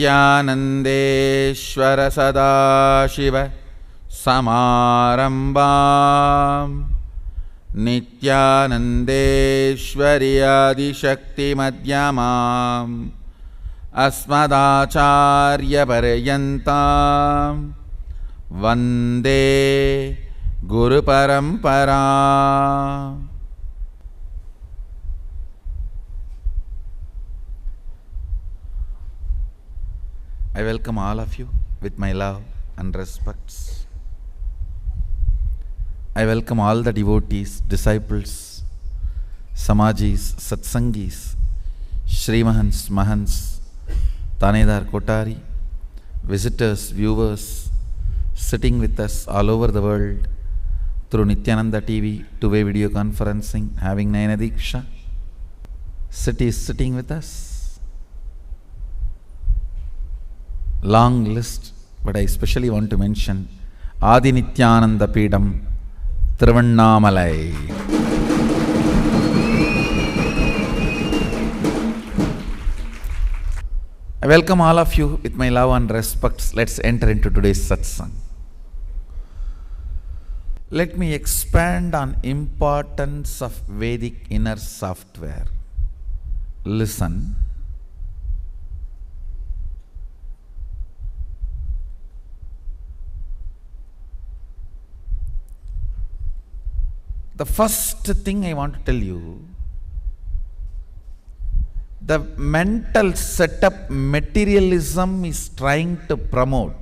Nithyanandeshwara Sadashiva Samarambam Nithyanandeshwari Adishakti Madhyamam Asmadacharya Paryantam Vande Guru Parampara. I welcome all of you with my love and respects. I welcome all the devotees, disciples, Samajis, Satsangis, Srimahans, Mahans, Tanedar Kotari, visitors, viewers, sitting with us all over the world through Nithyananda TV, two-way video conferencing, having Nayana Diksha. City is sitting with us. Long list, but I especially want to mention Adi Nithyananda Peedam, Thiruvannamalai. I welcome all of you with my love and respects. Let's enter into today's satsang. Let me expand on importance of Vedic inner software. Listen. The first thing I want to tell you, the mental setup materialism is trying to promote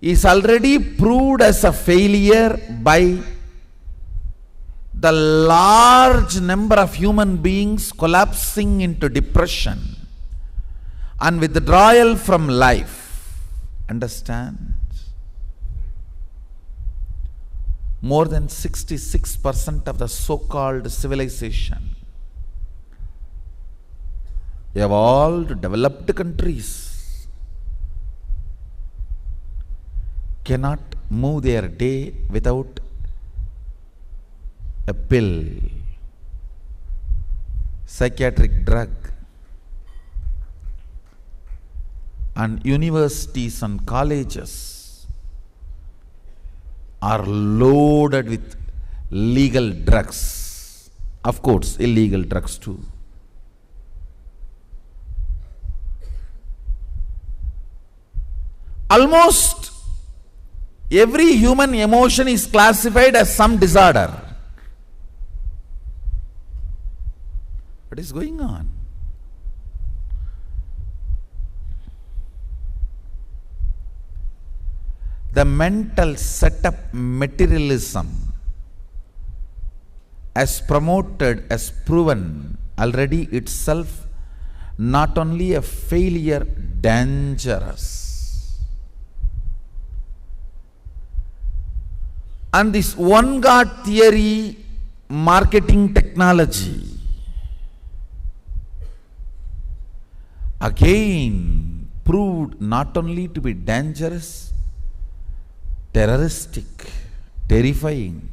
is already proved as a failure by the large number of human beings collapsing into depression and withdrawal from life. Understand? More than 66% of the so-called civilization, evolved, developed countries cannot move their day without a pill, psychiatric drug, and universities and colleges are loaded with legal drugs. Of course, illegal drugs too. Almost every human emotion is classified as some disorder. What is going on? The mental setup materialism, as promoted, as proven already itself, not only a failure, dangerous. And this one God theory, marketing technology, again proved not only to be dangerous, terroristic, terrifying.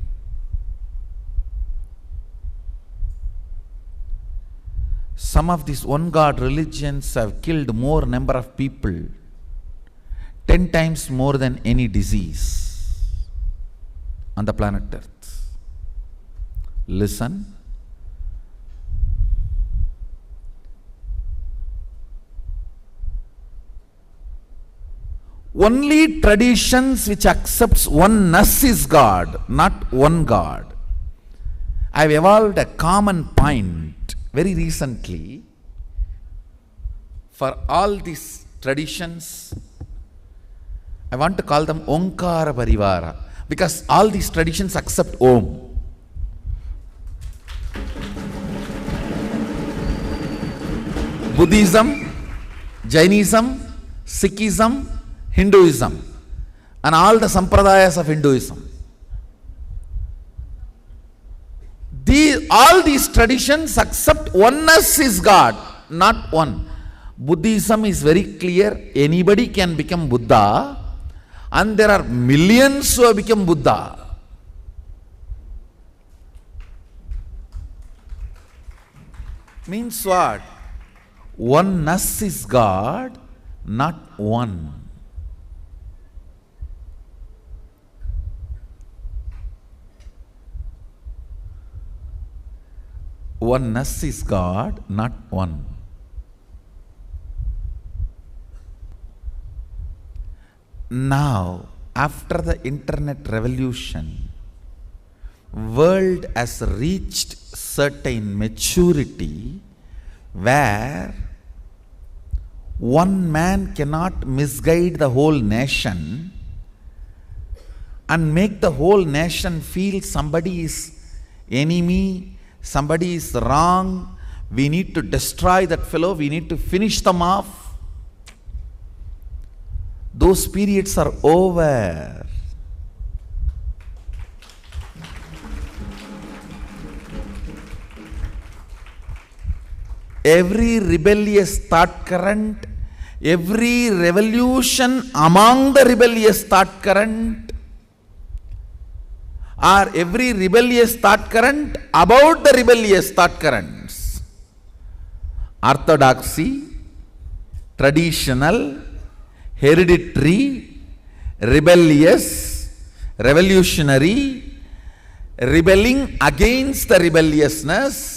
Some of these one God religions have killed more number of people, 10 times more than any disease on the planet Earth. Listen. Only traditions which accepts oneness is God, not one God. I have evolved a common point very recently for all these traditions. I want to call them Omkara Parivara, because all these traditions accept Om. Buddhism, Jainism, Sikhism, Hinduism, and all the sampradayas of Hinduism. All these traditions accept oneness is God, not one. Buddhism is very clear, anybody can become Buddha, and there are millions who have become Buddha. Means what? Oneness is God, not one. Oneness is God, not one. Now, after the internet revolution, world has reached certain maturity where one man cannot misguide the whole nation and make the whole nation feel somebody is enemy, somebody is wrong, we need to destroy that fellow, we need to finish them off. Those periods are over. Every rebellious thought current, every revolution among the rebellious thought current, or every rebellious thought current about the rebellious thought currents, orthodoxy, traditional, hereditary, rebellious, revolutionary, rebelling against the rebelliousness,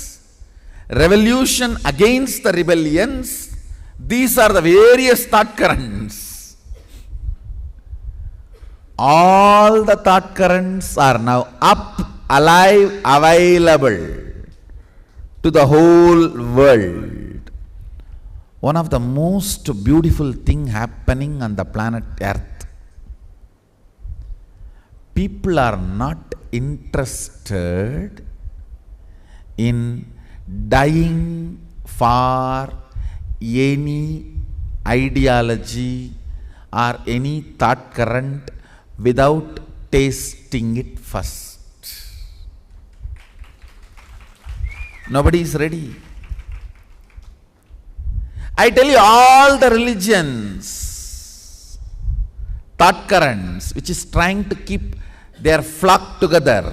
revolution against the rebellions, these are the various thought currents. All the thought currents are now up, alive, available to the whole world. One of the most beautiful things happening on the planet Earth, people are not interested in dying for any ideology or any thought current without tasting it first. Nobody is ready. I tell you, all the religions, thought currents, which is trying to keep their flock together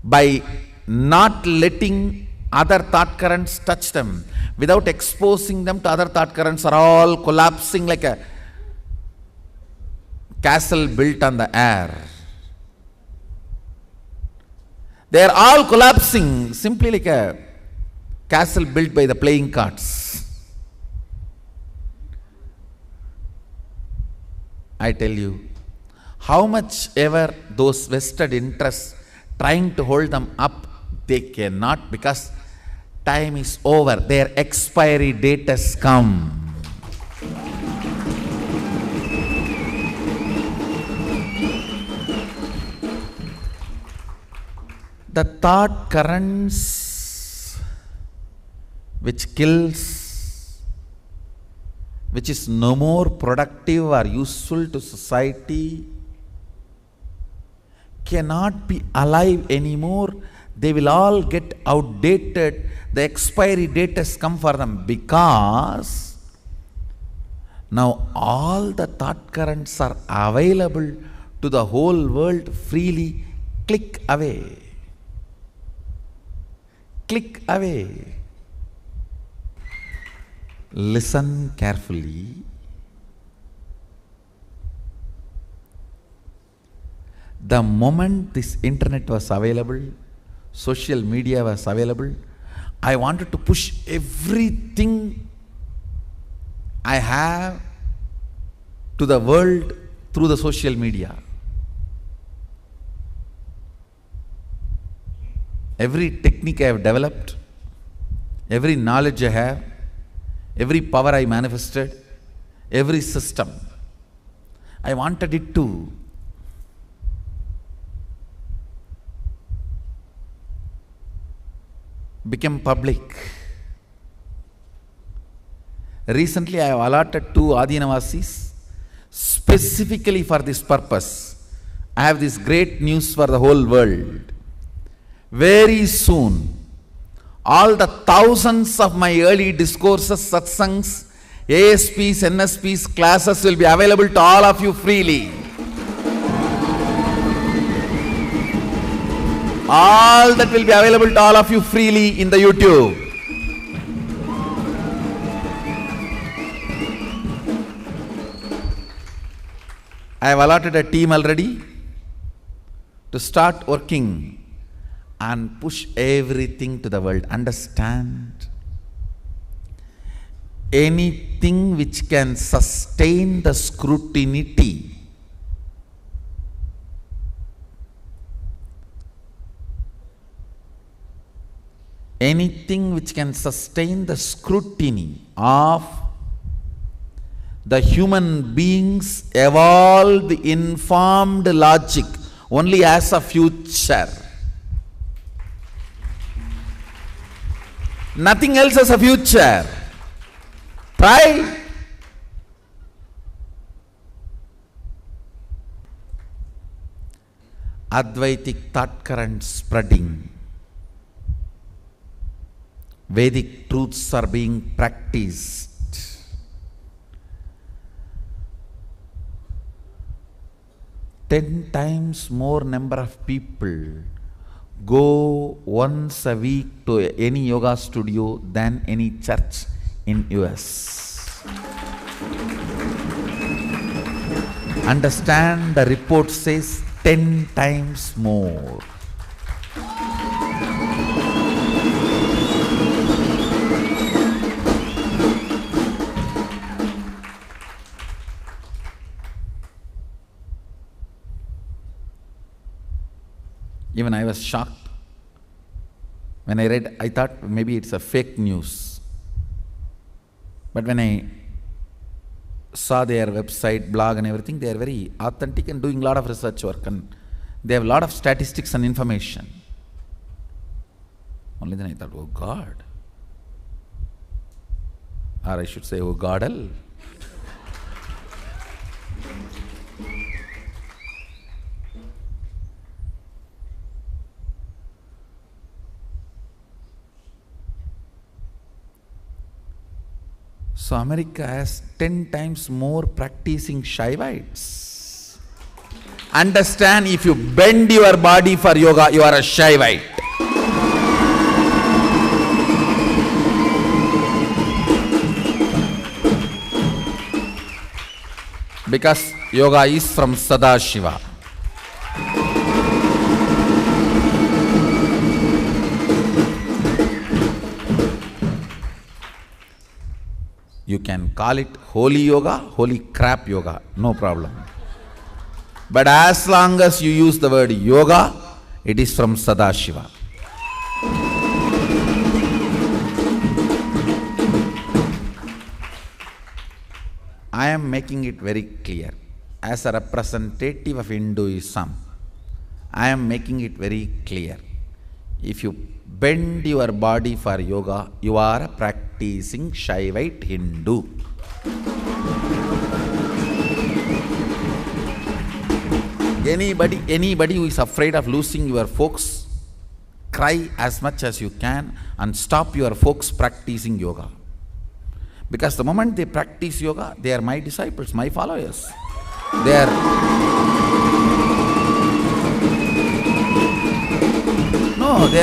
by not letting other thought currents touch them, without exposing them to other thought currents, are all collapsing like a castle built on the air. They are all collapsing simply like a castle built by the playing cards. I tell you, how much ever those vested interests trying to hold them up, they cannot, because time is over. Their expiry date has come. The thought currents which kills, which is no more productive or useful to society, cannot be alive anymore. They will all get outdated. The expiry date has come for them, because now all the thought currents are available to the whole world freely. Click away. Click away. Listen carefully. The moment this internet was available, social media was available, I wanted to push everything I have to the world through the social media. Every technique I have developed, every knowledge I have, every power I manifested, every system, I wanted it to become public. Recently I have allotted 2 Adinavasis specifically for this purpose. I have this great news for the whole world. Very soon, all the thousands of my early discourses, satsangs, ASPs, NSPs, classes will be available to all of you freely. All that will be available to all of you freely in the YouTube. I have allotted a team already to start working and push everything to the world. Understand? Anything which can sustain the scrutiny, anything which can sustain the scrutiny of the human being's evolved, informed logic only as a future. Nothing else as a future. Try. Advaitic thought current spreading. Vedic truths are being practiced. Ten times more number of people go once a week to any yoga studio than any church in US. Understand, the report says 10 times more. Even I was shocked. When I read, I thought maybe it's a fake news. But when I saw their website, blog and everything, they are very authentic and doing a lot of research work, and they have a lot of statistics and information. Only then I thought, oh God. Or I should say, oh Godal. So America has 10 times more practicing Shaivites. Understand, if you bend your body for yoga, you are a Shaivite. Because yoga is from Sadashiva. You can call it holy yoga, holy crap yoga, no problem. But as long as you use the word yoga, it is from Sadashiva. I am making it very clear. As a representative of Hinduism, I am making it very clear. If you bend your body for yoga, you are a practicing Shaivite Hindu. Anybody who is afraid of losing your folks, cry as much as you can and stop your folks practicing yoga. Because the moment they practice yoga, they are my disciples, my followers. They are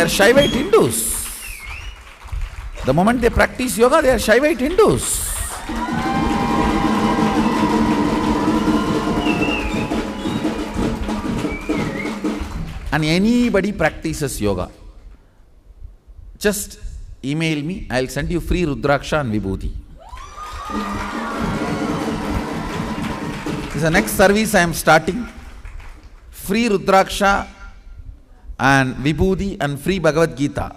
Shaivite Hindus. The moment they practice yoga, they are Shaivite Hindus. And anybody practices yoga, just email me, I'll send you free Rudraksha and Vibhuti. This is the next service I am starting. Free Rudraksha and Vibhuti and free Bhagavad Gita.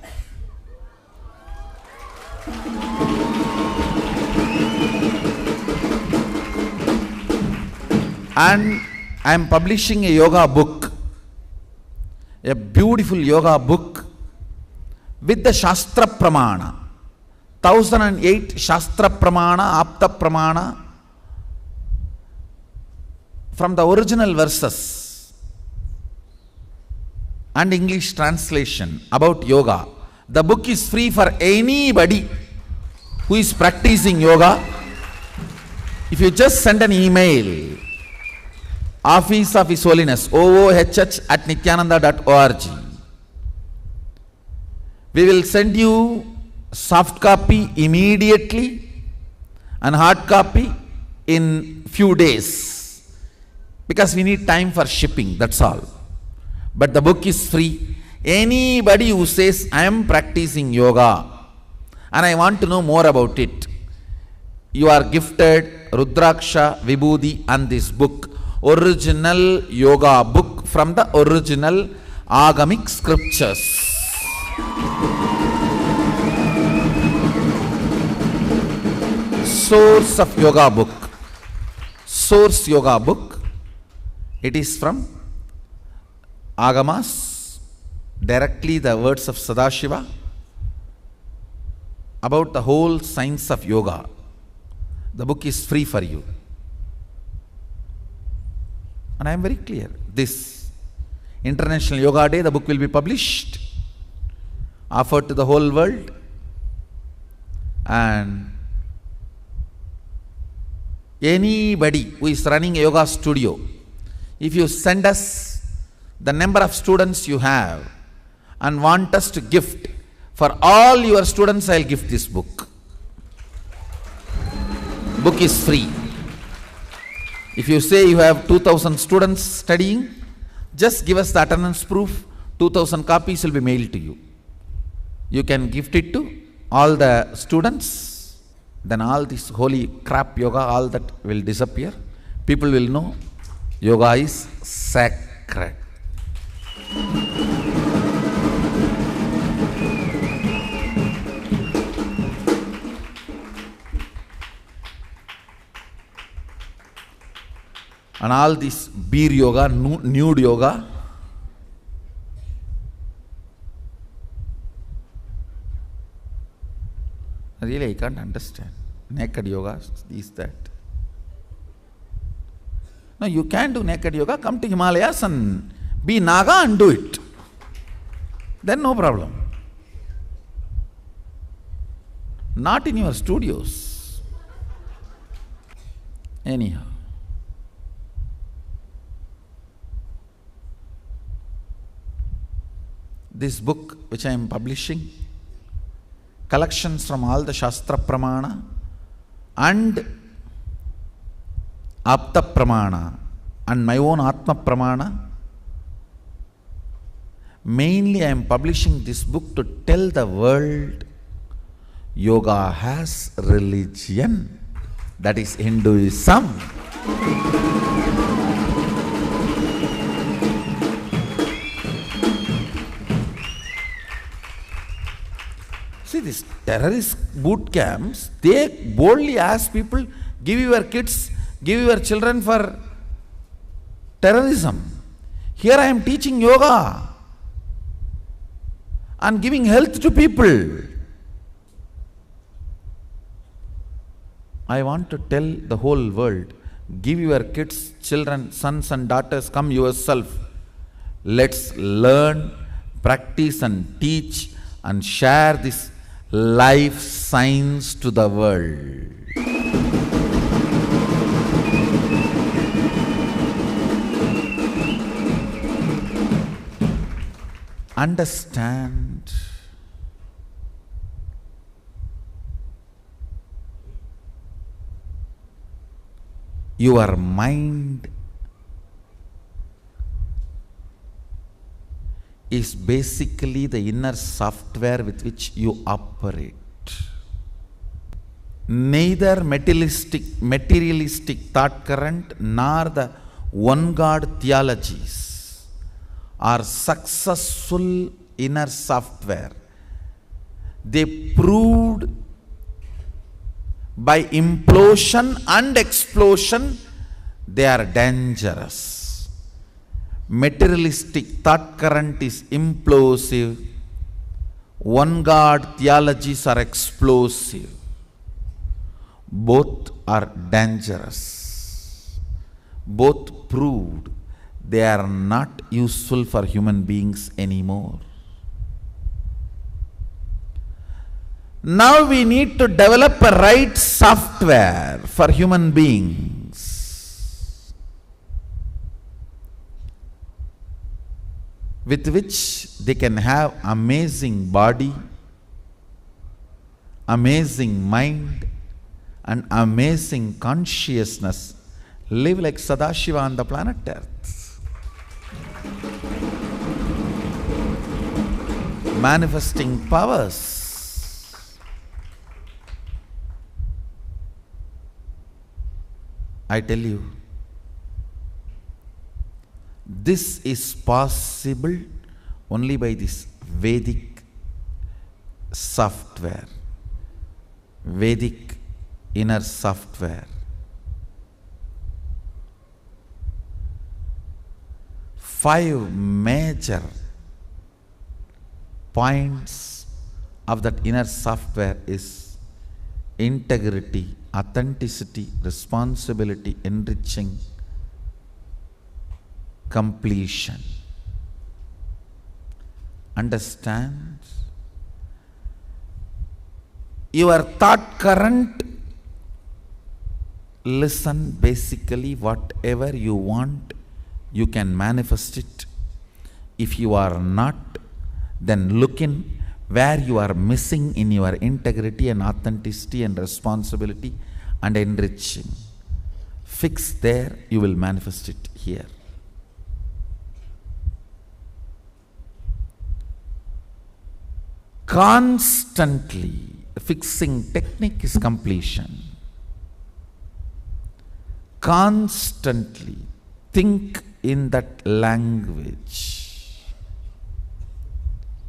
And I am publishing a yoga book, a beautiful yoga book with the Shastra Pramana. 1008 Shastra Pramana, Apta Pramana from the original verses and English translation about yoga. The book is free for anybody who is practicing yoga. If you just send an email, Office of His Holiness, oohh@nithyananda.org, we will send you soft copy immediately and hard copy in few days. because we need time for shipping, that's all. But the book is free. Anybody who says, I am practicing yoga and I want to know more about it, you are gifted Rudraksha, Vibhuti and this book, original yoga book from the original Agamic scriptures. Source of yoga book. Source yoga book. It is from Agamas, directly the words of Sadashiva about the whole science of yoga. The book is free for you. And I am very clear. This International Yoga Day, the book will be published, offered to the whole world. And anybody who is running a yoga studio, if you send us the number of students you have and want us to gift, for all your students I will gift this book. Book is free. If you say you have 2000 students studying, just give us the attendance proof, 2000 copies will be mailed to you. You can gift it to all the students, then all this holy crap yoga, all that will disappear. People will know yoga is sacred. And all this beer yoga, nude yoga, really I can't understand. Naked yoga, this, that. No, you can do naked yoga, come to Himalayas and be Naga and do it. Then no problem. Not in your studios. Anyhow. This book which I am publishing, collections from all the Shastra Pramana and Apta Pramana and my own Atma Pramana. Mainly I am publishing this book to tell the world yoga has religion, that is Hinduism. See, these terrorist boot camps, they boldly ask people, give your kids, give your children for terrorism. Here I am teaching yoga and giving health to people. I want to tell the whole world, give your kids, children, sons and daughters, come yourself. Let's learn, practice and teach and share this life science to the world. Understand. Your mind is basically the inner software with which you operate. Neither materialistic thought current nor the one God theologies are successful inner software. They proved by implosion and explosion they are dangerous. Materialistic thought current is implosive. One God theologies are explosive. Both are dangerous. Both proved they are not useful for human beings anymore. Now we need to develop a right software for human beings with which they can have amazing body, amazing mind and amazing consciousness Live like Sadashiva on the planet Earth. Manifesting powers. I tell you, this is possible only by this Vedic software, Vedic inner software. 5 major points of that inner software is integrity, authenticity, responsibility, enriching, completion. Understand? Your thought current, listen, basically whatever you want, you can manifest it. If you are not, then look in where you are missing in your integrity and authenticity and responsibility and enriching. Fix there, you will manifest it here. Constantly, the fixing technique is completion. Constantly think in that language.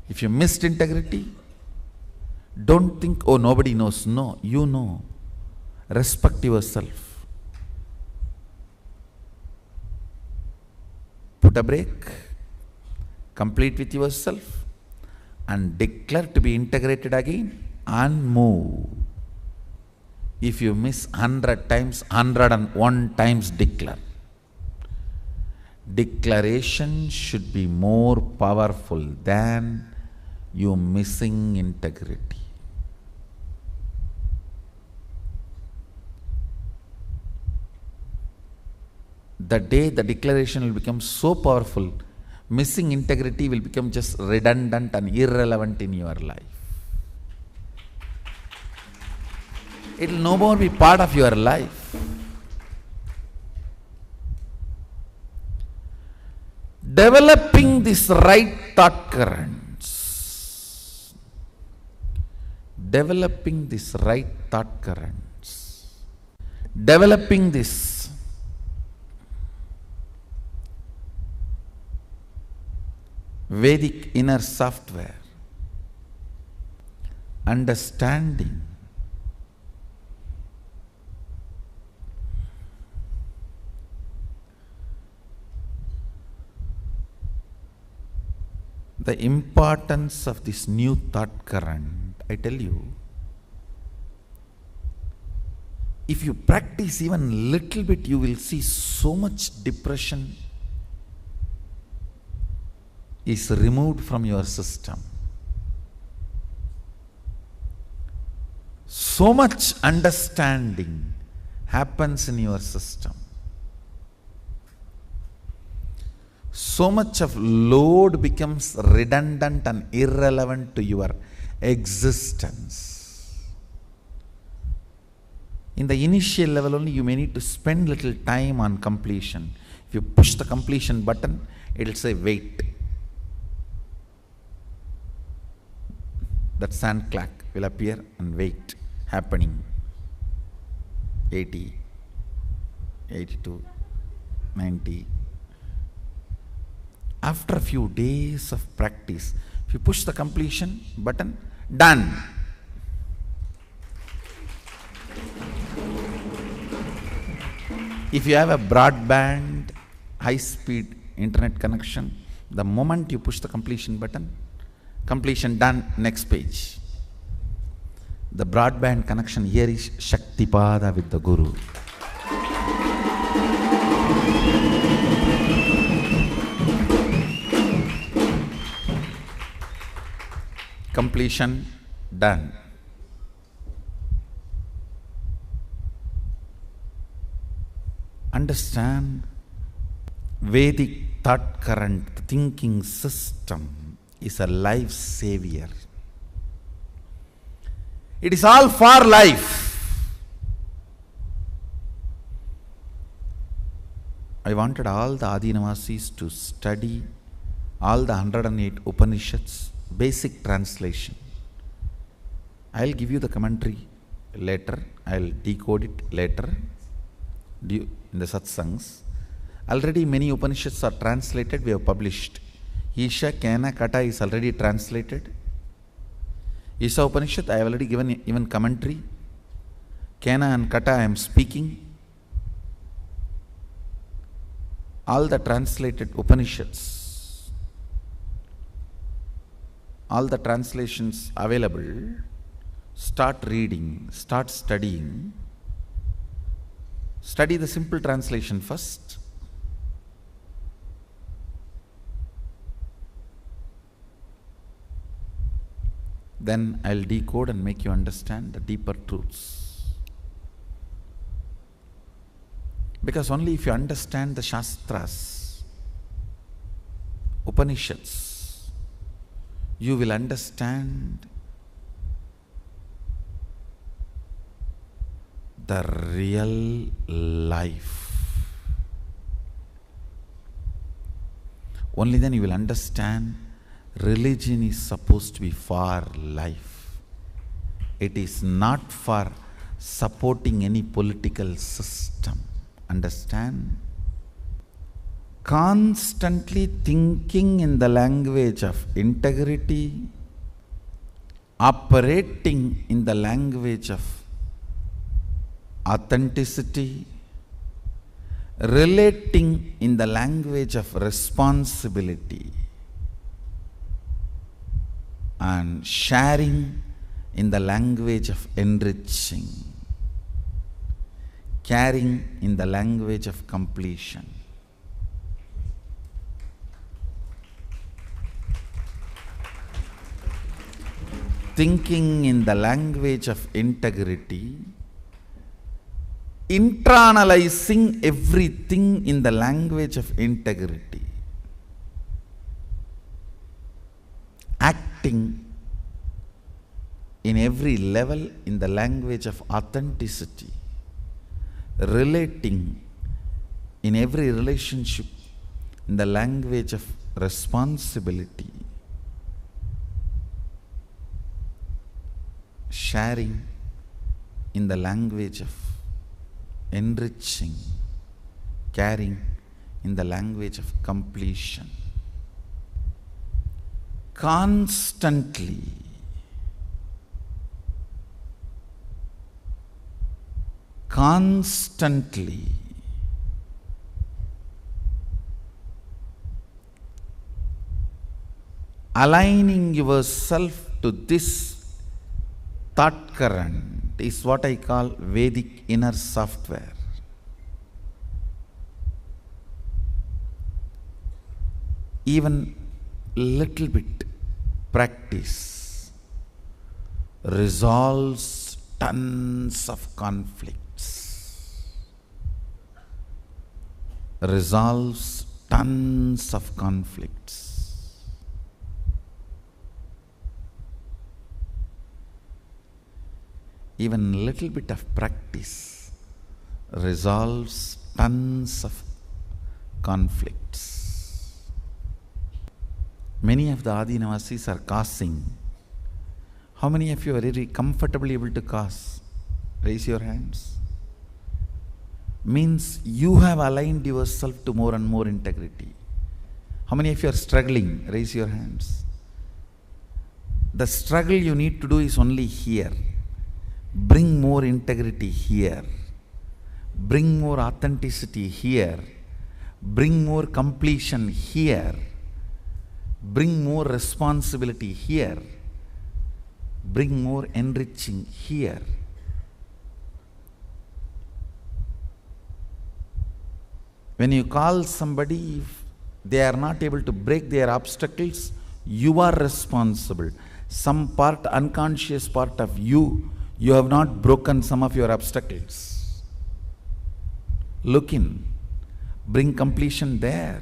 If you missed integrity, don't think, oh, nobody knows. No, you know. Respect yourself. Put a break. Complete with yourself. And declare to be integrated again and move. If you miss 100 times, 101 times declare. Declaration should be more powerful than you missing integrity. The day the declaration will become so powerful, missing integrity will become just redundant and irrelevant in your life. It will no more be part of your life. Developing this right thought currents. Developing this right thought currents. Developing this Vedic inner software. Understanding. The importance of this new thought current, I tell you, if you practice even little bit, you will see so much depression is removed from your system. So much understanding happens in your system. So much of load becomes redundant and irrelevant to your existence. In the initial level only, you may need to spend little time on completion. If you push the completion button, it will say wait. That sand clock will appear and wait, happening. 80, 82, 90. After a few days of practice, if you push the completion button, done. If you have a broadband, high-speed internet connection, the moment you push the completion button, completion done, next page. The broadband connection here is Shaktipada with the Guru. Completion done. Understand, Vedic thought current, thinking system is a life savior. It is all for life. I wanted all the Adinavasis to study all the 108 Upanishads, basic translation. I'll give you the commentary later, I'll decode it later in the satsangs. Already many Upanishads are translated, we have published. Isha, Kena, Kata is already translated. Isha Upanishad, I have already given even commentary. Kena and Kata I am speaking. All the translated Upanishads, all the translations available, start reading, start studying. Study the simple translation first. Then I'll decode and make you understand the deeper truths. Because only if you understand the Shastras, Upanishads, you will understand the real life. Only then you will understand religion is supposed to be for life. It is not for supporting any political system. Understand? Constantly thinking in the language of integrity, operating in the language of authenticity, relating in the language of responsibility, and sharing in the language of enriching, caring in the language of completion. Thinking in the language of integrity, internalizing everything in the language of integrity, acting in every level in the language of authenticity, relating in every relationship in the language of responsibility, sharing in the language of enriching, caring in the language of completion. Constantly aligning yourself to this thought current is what I call Vedic inner software. Even little bit practice resolves tons of conflicts. Resolves tons of conflicts. Even little bit of practice resolves tons of conflicts. Many of the Adinavasis are causing. How many of you are really comfortably able to cause? Raise your hands. Means you have aligned yourself to more and more integrity. How many of you are struggling? Raise your hands. The struggle you need to do is only here. Bring more integrity here. Bring more authenticity here. Bring more completion here. Bring more responsibility here. Bring more enriching here. When you call somebody, if they are not able to break their obstacles, you are responsible. Some part, unconscious part of you, you have not broken some of your obstacles. Look in. Bring completion there.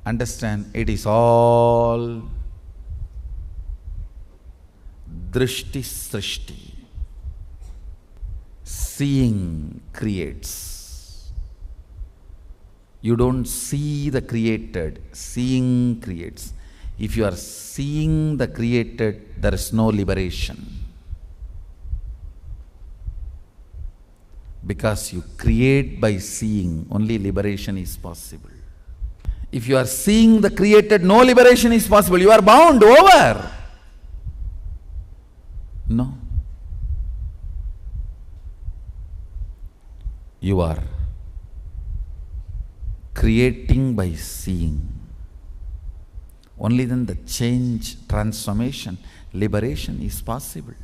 Understand, it is all drishti srishti. seeing creates. You don't see the created, seeing creates. If you are seeing the created, there is no liberation. Because you create by seeing, only liberation is possible. If you are seeing the created, no liberation is possible. You are bound over. No. You are creating by seeing. Only then the change, transformation, liberation is possible.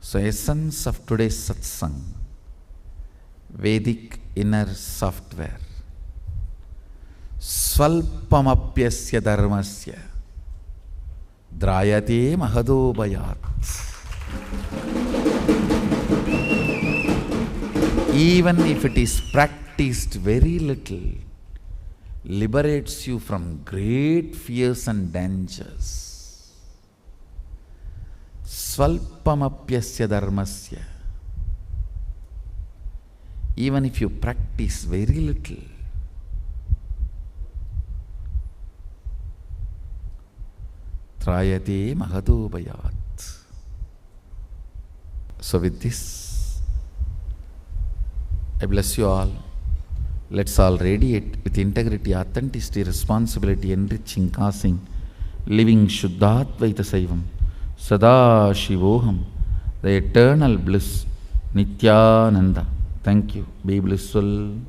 So, essence of today's satsang, Vedic inner software. Svalpamapyasya dharmasya drayate mahadobhayat. Even if it is practiced very little, liberates you from great fears and dangers. Svalpamapyasya dharmasya. Even if you practice very little, trayate mahadobhayat. So with this, I bless you all. Let's all radiate with integrity, authenticity, responsibility, enriching, causing, living Shuddhadvaita Saivam, Paramashivoham, the eternal bliss, Nithyananda. Thank you. Be blissful.